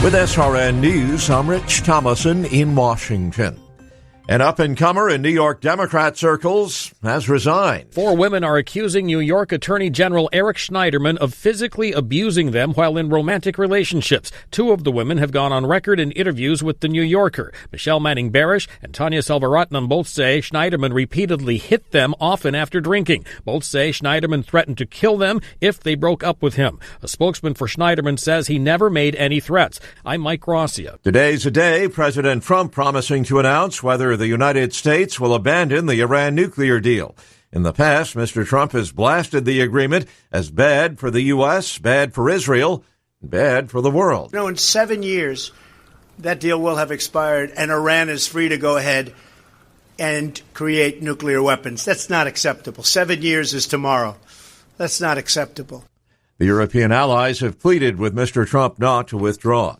With SRN News, I'm Rich Thomason in Washington. An up-and-comer in New York Democrat circles has resigned. 4 women are accusing New York Attorney General Eric Schneiderman of physically abusing them while in romantic relationships. 2 of the women have gone on record in interviews with The New Yorker. Michelle Manning-Barish and Tanya Selvaratnam both say Schneiderman repeatedly hit them, often after drinking. Both say Schneiderman threatened to kill them if they broke up with him. A spokesman for Schneiderman says he never made any threats. I'm Mike Rossio. Today's a day President Trump promising to announce whether the United States will abandon the Iran nuclear deal. In the past, Mr. Trump has blasted the agreement as bad for the U.S., bad for Israel, and bad for the world. In 7 years, that deal will have expired, and Iran is free to go ahead and create nuclear weapons. That's not acceptable. 7 years is tomorrow. That's not acceptable. The European allies have pleaded with Mr. Trump not to withdraw.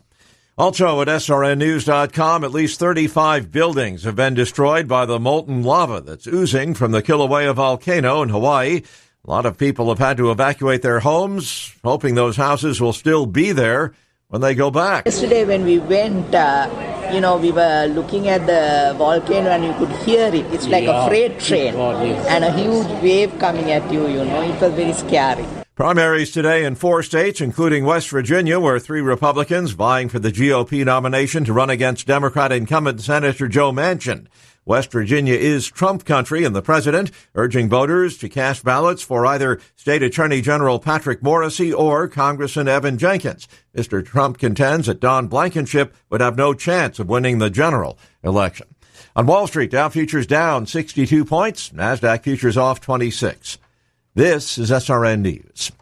Also at SRNnews.com, at least 35 buildings have been destroyed by the molten lava that's oozing from the Kilauea volcano in Hawaii. A lot of people have had to evacuate their homes, hoping those houses will still be there when they go back. Yesterday when we went, we were looking at the volcano and you could hear it. It's like a freight train and a huge wave coming at you, It was very scary. Primaries today in 4 states, including West Virginia, where 3 Republicans vying for the GOP nomination to run against Democrat incumbent Senator Joe Manchin. West Virginia is Trump country, and the president urging voters to cast ballots for either State Attorney General Patrick Morrisey or Congressman Evan Jenkins. Mr. Trump contends that Don Blankenship would have no chance of winning the general election. On Wall Street, Dow futures down 62 points, NASDAQ futures off 26. This is SRN News.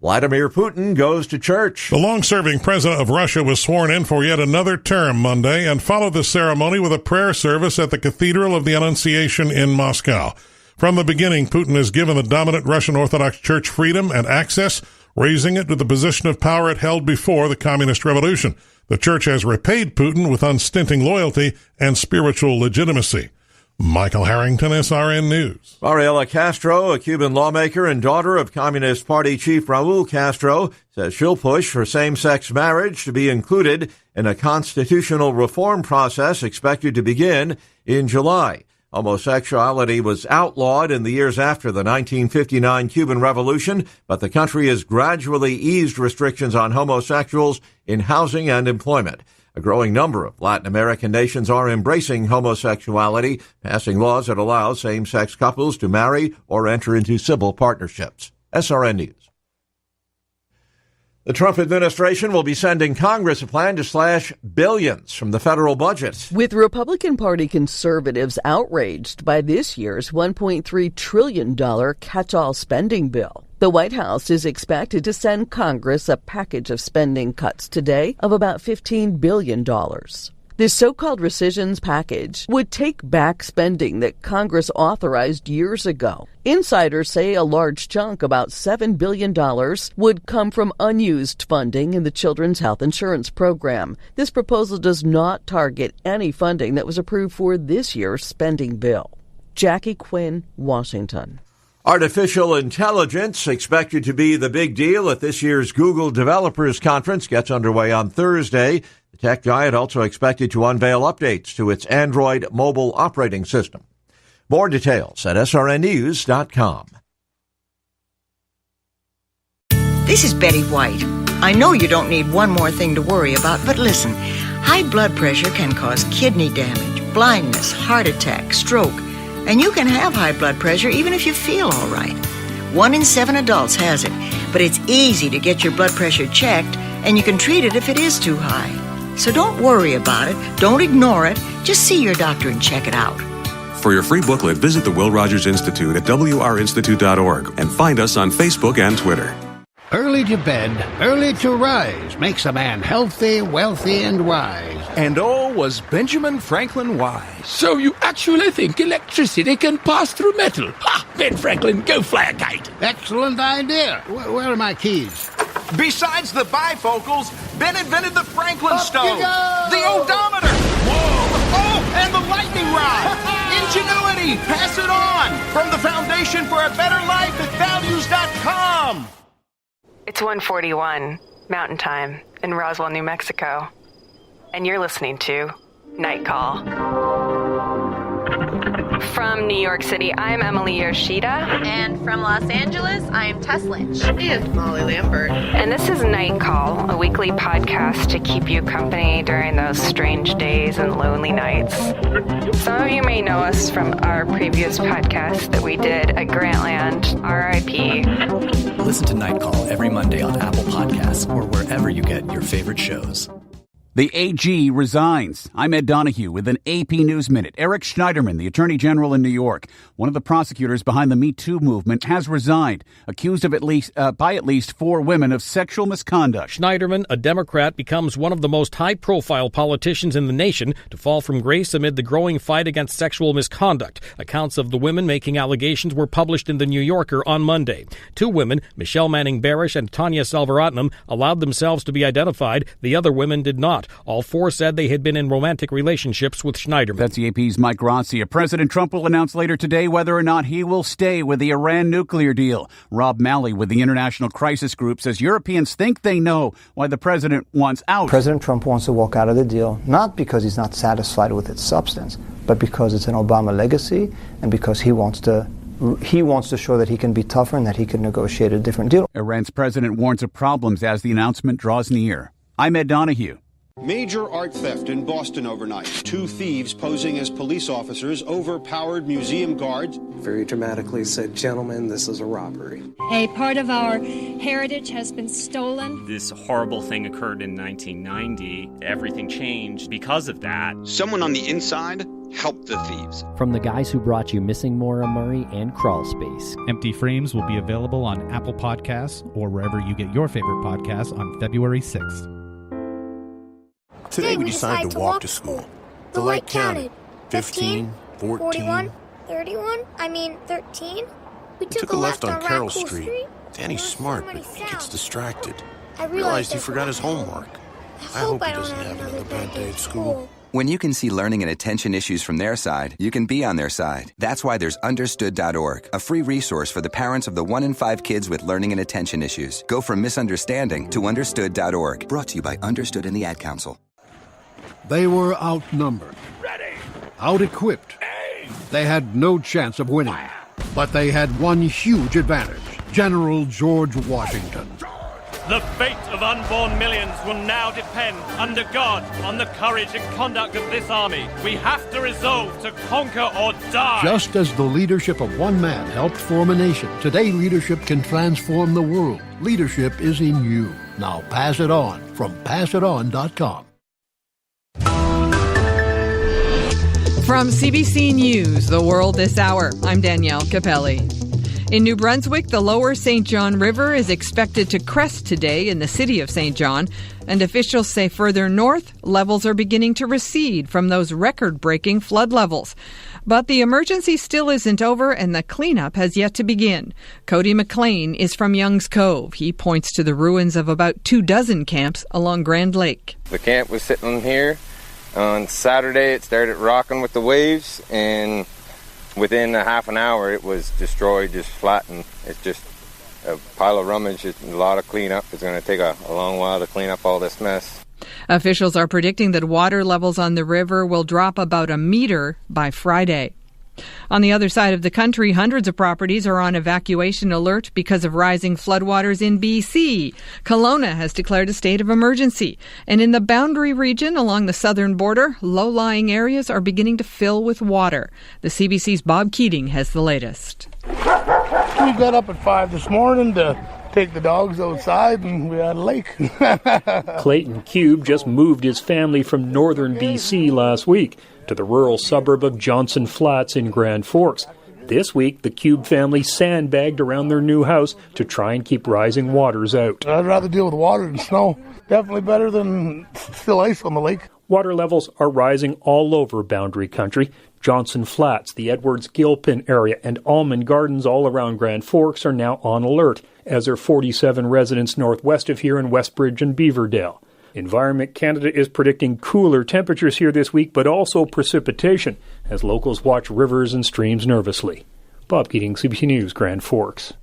Vladimir Putin goes to church. The long-serving president of Russia was sworn in for yet another term Monday and followed the ceremony with a prayer service at the Cathedral of the Annunciation in Moscow. From the beginning, Putin has given the dominant Russian Orthodox Church freedom and access, raising it to the position of power it held before the Communist Revolution. The Church has repaid Putin with unstinting loyalty and spiritual legitimacy. Michael Harrington, SRN News. Mariela Castro, a Cuban lawmaker and daughter of Communist Party chief Raul Castro, says she'll push for same-sex marriage to be included in a constitutional reform process expected to begin in July. Homosexuality was outlawed in the years after the 1959 Cuban Revolution, but the country has gradually eased restrictions on homosexuals in housing and employment. A growing number of Latin American nations are embracing homosexuality, passing laws that allow same-sex couples to marry or enter into civil partnerships. SRN News. The Trump administration will be sending Congress a plan to slash billions from the federal budget. With Republican Party conservatives outraged by this year's $1.3 trillion catch-all spending bill. The White House is expected to send Congress a package of spending cuts today of about $15 billion. This so-called rescissions package would take back spending that Congress authorized years ago. Insiders say a large chunk, about $7 billion, would come from unused funding in the Children's Health Insurance Program. This proposal does not target any funding that was approved for this year's spending bill. Jackie Quinn, Washington. Artificial intelligence, expected to be the big deal at this year's Google Developers Conference, gets underway on Thursday. The tech giant also expected to unveil updates to its Android mobile operating system. More details at srnnews.com. This is Betty White. I know you don't need one more thing to worry about, but listen. High blood pressure can cause kidney damage, blindness, heart attack, stroke. And you can have high blood pressure even if you feel all right. 1 in 7 adults has it, but it's easy to get your blood pressure checked, and you can treat it if it is too high. So don't worry about it. Don't ignore it. Just see your doctor and check it out. For your free booklet, visit the Will Rogers Institute at wrinstitute.org and find us on Facebook and Twitter. Early to bed, early to rise makes a man healthy, wealthy, and wise. And all was Benjamin Franklin wise. So you actually think electricity can pass through metal? Ha! Ben Franklin, go fly a kite. Excellent idea. Where are my keys? Besides the bifocals, Ben invented the Franklin stove, the odometer. Whoa! Oh, and the lightning from the Foundation for a Better Life at values.com. It's 1:41 Mountain Time in Roswell, New Mexico, and you're listening to Night Call. From New York City, I'm Emily Yoshida. And from Los Angeles, I'm Tess Lynch. And Molly Lambert. And this is Night Call, a weekly podcast to keep you company during those strange days and lonely nights. Some of you may know us from our previous podcast that we did at Grantland, RIP. Listen to Night Call every Monday on Apple Podcasts or wherever you get your favorite shows. The AG resigns. I'm Ed Donahue with an AP News Minute. Eric Schneiderman, the Attorney General in New York, one of the prosecutors behind the Me Too movement, has resigned, accused of at least 4 women of sexual misconduct. Schneiderman, a Democrat, becomes one of the most high-profile politicians in the nation to fall from grace amid the growing fight against sexual misconduct. Accounts of the women making allegations were published in The New Yorker on Monday. 2 women, Michelle Manning Barish and Tanya Selvaratnam, allowed themselves to be identified. The other women did not. All 4 said they had been in romantic relationships with Schneiderman. That's the AP's Mike Grazia. President Trump will announce later today whether or not he will stay with the Iran nuclear deal. Rob Malley with the International Crisis Group says Europeans think they know why the president wants out. President Trump wants to walk out of the deal, not because he's not satisfied with its substance, but because it's an Obama legacy and because he wants to show that he can be tougher and that he can negotiate a different deal. Iran's president warns of problems as the announcement draws near. I'm Ed Donahue. Major art theft in Boston overnight. 2 thieves posing as police officers overpowered museum guards. Very dramatically said, "Gentlemen, this is a robbery." A part of our heritage has been stolen. This horrible thing occurred in 1990. Everything changed because of that. Someone on the inside helped the thieves. From the guys who brought you Missing Maura Murray and Crawl Space. Empty Frames will be available on Apple Podcasts or wherever you get your favorite podcasts on February 6th. Today we decided to walk to school. The light counted. 15, 14, 41, 31, 13. We took a left on Carroll Street. Danny's smart, but he gets distracted. I realized he forgot his homework. I hope he doesn't have another bad day at school. When you can see learning and attention issues from their side, you can be on their side. That's why there's Understood.org, a free resource for the parents of the 1 in 5 kids with learning and attention issues. Go from misunderstanding to Understood.org. Brought to you by Understood and the Ad Council. They were outnumbered, out-equipped. They had no chance of winning, but they had one huge advantage: General George Washington. The fate of unborn millions will now depend, under God, on the courage and conduct of this army. We have to resolve to conquer or die. Just as the leadership of one man helped form a nation, today leadership can transform the world. Leadership is in you. Now pass it on from passiton.com. From CBC News, The World This Hour, I'm Danielle Capelli. In New Brunswick, the lower St. John River is expected to crest today in the city of St. John, and officials say further north, levels are beginning to recede from those record-breaking flood levels. But the emergency still isn't over, and the cleanup has yet to begin. Cody McLean is from Young's Cove. He points to the ruins of about 24 camps along Grand Lake. The camp was sitting here. On Saturday, it started rocking with the waves, and within a half an hour, it was destroyed, just flattened. It's just a pile of rummage. It's a lot of cleanup. It's going to take a long while to clean up all this mess. Officials are predicting that water levels on the river will drop about a meter by Friday. On the other side of the country, hundreds of properties are on evacuation alert because of rising floodwaters in BC. Kelowna has declared a state of emergency. And in the Boundary region along the southern border, low-lying areas are beginning to fill with water. The CBC's Bob Keating has the latest. We got up at 5 this morning to take the dogs outside, and we had a lake. Clayton Cube just moved his family from northern BC last week to the rural suburb of Johnson Flats in Grand Forks. This week, the Cube family sandbagged around their new house to try and keep rising waters out. I'd rather deal with water than snow. Definitely better than still ice on the lake. Water levels are rising all over Boundary Country. Johnson Flats, the Edwards Gilpin area, and Almond Gardens all around Grand Forks are now on alert, as are 47 residents northwest of here in Westbridge and Beaverdale. Environment Canada is predicting cooler temperatures here this week, but also precipitation, as locals watch rivers and streams nervously. Bob Keating, CBC News, Grand Forks.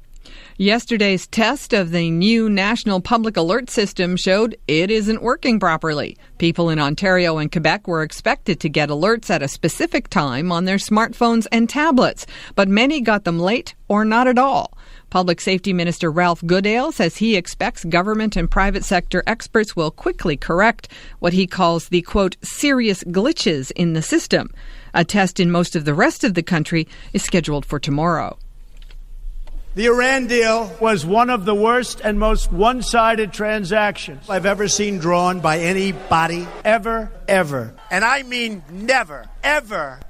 Yesterday's test of the new National Public Alert System showed it isn't working properly. People in Ontario and Quebec were expected to get alerts at a specific time on their smartphones and tablets, but many got them late or not at all. Public Safety Minister Ralph Goodale says he expects government and private sector experts will quickly correct what he calls the, quote, serious glitches in the system. A test in most of the rest of the country is scheduled for tomorrow. The Iran deal was one of the worst and most one-sided transactions I've ever seen drawn by anybody, ever. And I mean never, ever.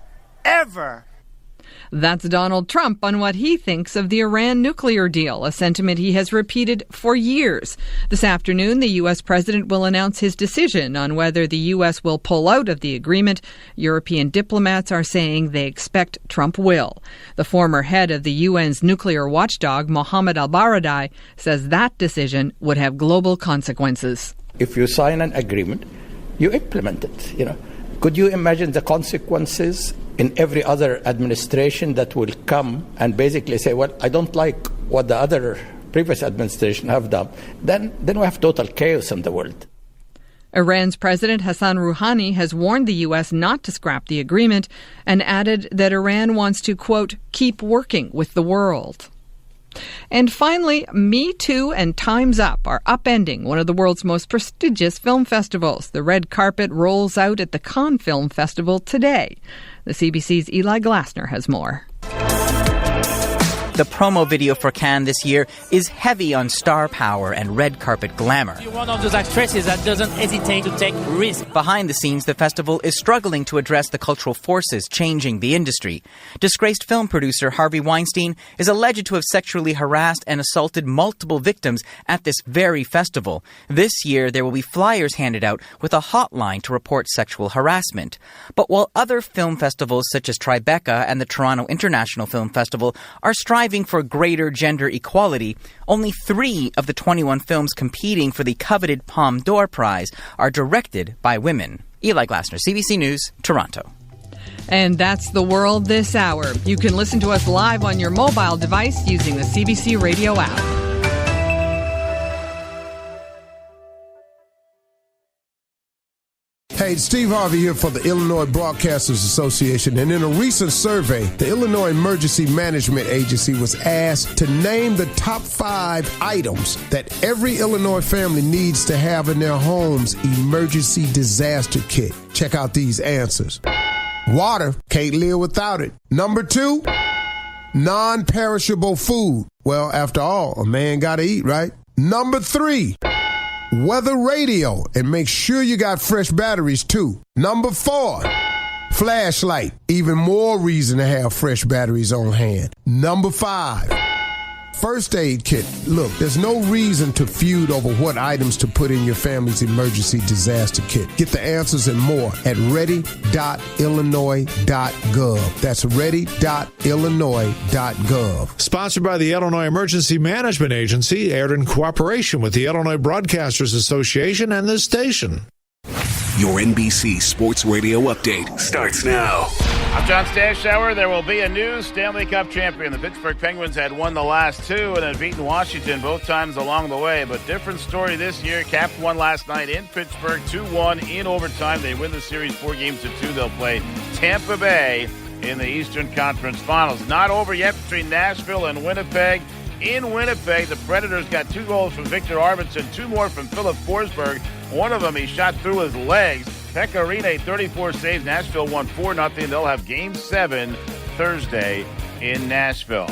That's Donald Trump on what he thinks of the Iran nuclear deal, a sentiment he has repeated for years. This afternoon, the U.S. president will announce his decision on whether the U.S. will pull out of the agreement. European diplomats are saying they expect Trump will. The former head of the UN's nuclear watchdog, Mohammed al-Baradei, says that decision would have global consequences. If you sign an agreement, you implement it. Could you imagine the consequences in every other administration that will come and basically say, well, I don't like what the other previous administration have done? Then we have total chaos in the world. Iran's President Hassan Rouhani has warned the U.S. not to scrap the agreement and added that Iran wants to, quote, keep working with the world. And finally, Me Too and Time's Up are upending one of the world's most prestigious film festivals. The red carpet rolls out at the Cannes Film Festival today. The CBC's Eli Glasner has more. The promo video for Cannes this year is heavy on star power and red carpet glamour. You're one of those actresses that doesn't hesitate to take risks. Behind the scenes, the festival is struggling to address the cultural forces changing the industry. Disgraced film producer Harvey Weinstein is alleged to have sexually harassed and assaulted multiple victims at this very festival. This year, there will be flyers handed out with a hotline to report sexual harassment. But while other film festivals such as Tribeca and the Toronto International Film Festival are striving for greater gender equality, only 3 of the 21 films competing for the coveted Palme d'Or Prize are directed by women. Eli Glasner, CBC News, Toronto. And that's The World This Hour. You can listen to us live on your mobile device using the CBC Radio app. Hey, Steve Harvey here for the Illinois Broadcasters Association, and in a recent survey, the Illinois Emergency Management Agency was asked to name the top 5 items that every Illinois family needs to have in their home's emergency disaster kit. Check out these answers. Water, can't live without it. Number 2, non-perishable food. Well, after all, a man gotta eat, right? Number 3, weather radio, and make sure you got fresh batteries too. Number 4, flashlight. Even more reason to have fresh batteries on hand. Number 5, first aid kit. Look, there's no reason to feud over what items to put in your family's emergency disaster kit. Get the answers and more at ready.illinois.gov. That's ready.illinois.gov. Sponsored by the Illinois Emergency Management Agency, aired in cooperation with the Illinois Broadcasters Association and this station. Your NBC Sports Radio update starts now. I'm John Stashauer. There will be a new Stanley Cup champion. The Pittsburgh Penguins had won the last 2 and had beaten Washington both times along the way. But different story this year. Caps won last night in Pittsburgh, 2-1 in overtime. They win the series 4-2. They'll play Tampa Bay in the Eastern Conference Finals. Not over yet between Nashville and Winnipeg. In Winnipeg, the Predators got 2 goals from Victor Arvidsson, 2 more from Philip Forsberg. One of them he shot through his legs. Pekka Rinne, 34 saves. Nashville won 4-0. They'll have Game 7 Thursday in Nashville.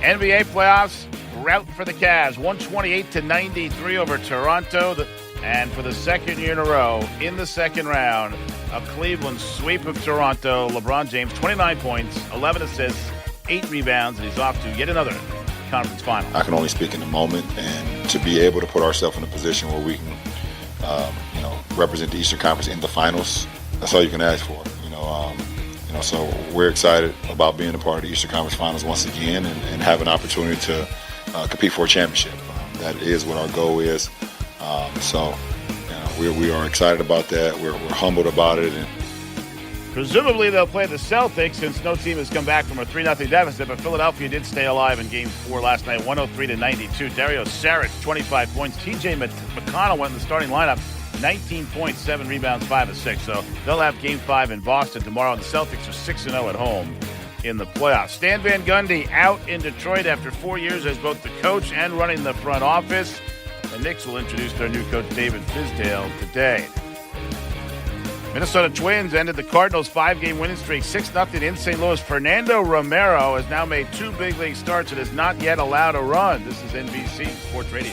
NBA playoffs, rout for the Cavs, 128-93 over Toronto. And for the second year in a row, in the second round, a Cleveland sweep of Toronto. LeBron James, 29 points, 11 assists, 8 rebounds, and he's off to yet another conference final. I can only speak in the moment, and to be able to put ourselves in a position where we can represent the Eastern Conference in the finals, that's all you can ask for. So we're excited about being a part of the Eastern Conference Finals once again and have an opportunity to compete for a championship. That is what our goal is. We are excited about that. We're humbled about it, and Presumably they'll play the Celtics since no team has come back from a 3-0 deficit, but Philadelphia did stay alive in Game 4 last night, 103-92. Dario Saric, 25 points. TJ McConnell went in the starting lineup, 19 points, 7 rebounds, 5 assists. So they'll have Game 5 in Boston tomorrow, and the Celtics are 6-0 at home in the playoffs. Stan Van Gundy out in Detroit after 4 years as both the coach and running the front office. The Knicks will introduce their new coach, David Fizdale, today. Minnesota Twins ended the Cardinals' 5-game winning streak, 6-0 in St. Louis. Fernando Romero has now made 2 big league starts and is not yet allowed a run. This is NBC Sports Radio.